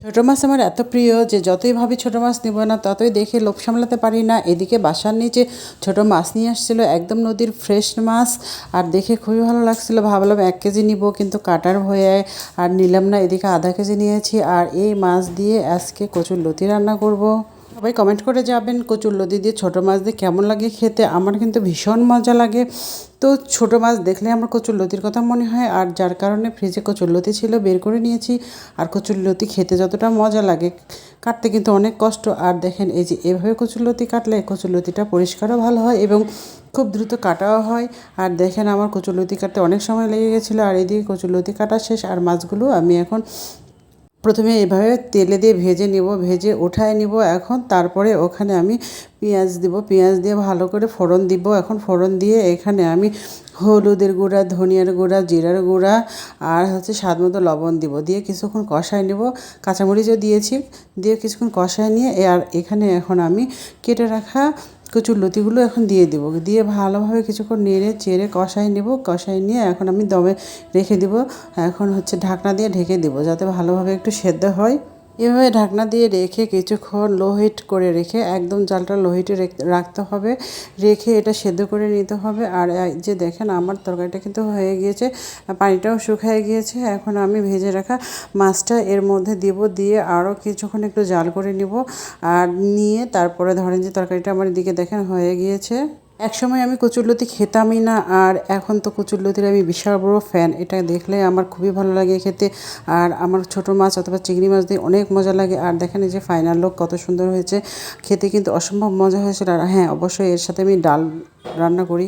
ছোটো মাছ আমার এত প্রিয় যে যতই ভাবি ছোটো মাছ নেব না ততই দেখে লোভ সামলাতে পারি না। এদিকে বাসার নিচে ছোটো মাছ নিয়ে আসছিলো, একদম নদীর ফ্রেশ মাছ, আর দেখে খুবই ভালো লাগছিলো। ভাবলাম 1 কেজি নিব, কিন্তু কাটার ভয়ে আর নিলাম না। এদিকে আধা কেজি নিয়েছি, আর এই মাছ দিয়ে আজকে কচুরলতি রান্না করব। সবাই কমেন্ট করে যাবেন কচুরলতি দিয়ে ছোটো মাছ দিয়ে কেমন লাগে খেতে। আমার কিন্তু ভীষণ মজা লাগে। তো ছোটো মাছ দেখলে আমার কচুরলতির কথা মনে হয়, আর যার কারণে ফ্রিজে কচুরলতি ছিল, বের করে নিয়েছি। আর কচুরলতি খেতে যতটা মজা লাগে, কাটতে কিন্তু অনেক কষ্ট। আর দেখেন এই যে এভাবে কচুরলতি কাটলে কচুরলতিটা পরিষ্কারও ভালো হয় এবং খুব দ্রুত কাটাও হয়। আর দেখেন আমার কচুরলতি কাটতে অনেক সময় লেগে গেছিলো। আর এদিকে কচুরলতি কাটা শেষ, আর মাছগুলো আমি এখন প্রথমে এভাবে তেলে দিয়ে ভেজে নিব, ভেজে উঠায় নিব। এখন তারপরে ওখানে আমি পেঁয়াজ দিব, পেঁয়াজ দিয়ে ভালো করে ফোড়ন দিব। এখন ফোড়ন দিয়ে এখানে আমি হলুদের গুঁড়া, ধনিয়ার গুঁড়া, জিরার গুঁড়া আর হচ্ছে স্বাদ মতো লবণ দিব, দিয়ে কিছুক্ষণ কষায় নেব। কাঁচামরিচও দিয়েছি, দিয়ে কিছুক্ষণ কষায় নিয়ে আর এখানে এখন আমি কেটে রাখা কচুরলতিগুলো এখন দিয়ে দিব, দিয়ে ভালোভাবে কিছুক্ষণ নেড়ে চেড়ে কষাই নেব। কষাই নিয়ে এখন আমি দমে রেখে দিব। এখন হচ্ছে ঢাকনা দিয়ে ঢেকে দিব যাতে ভালোভাবে একটু সেদ্ধ হয়। এভাবে ঢাকনা দিয়ে রেখে কিছুক্ষণ লো হিট করে রেখে, একদম জালটা লো হিটে রাখতে হবে, রেখে এটা সেদ্ধ করে নিতে হবে। আর এই যে দেখেন আমার তরকারিটা কিন্তু হয়ে গিয়েছে, পানিটাও শুকিয়ে গিয়েছে। এখন আমি ভেজে রাখা মাছটা এর মধ্যে দিব, দিয়ে আরও কিছুক্ষণ একটু জাল করে নিব। আর নিয়ে তারপরে ধরেন যে তরকারিটা আমার দিকে দেখেন হয়ে গিয়েছে। একসময় আমি কচুরলতি খেতামই না, আর এখন তো কচুরলতির আমি বিশাল বড় ফ্যান। এটা দেখলে আমার খুবই ভালো লাগে খেতে। আর আমার ছোটো মাছ অথবা চিংড়ি মাছ দিয়ে অনেক মজা লাগে। আর দেখেন এই যে ফাইনাল লুক কত সুন্দর হয়েছে, খেতে কিন্তু অসম্ভব মজা হয়েছিল। আর হ্যাঁ, অবশ্যই এর সাথে আমি ডাল রান্না করি।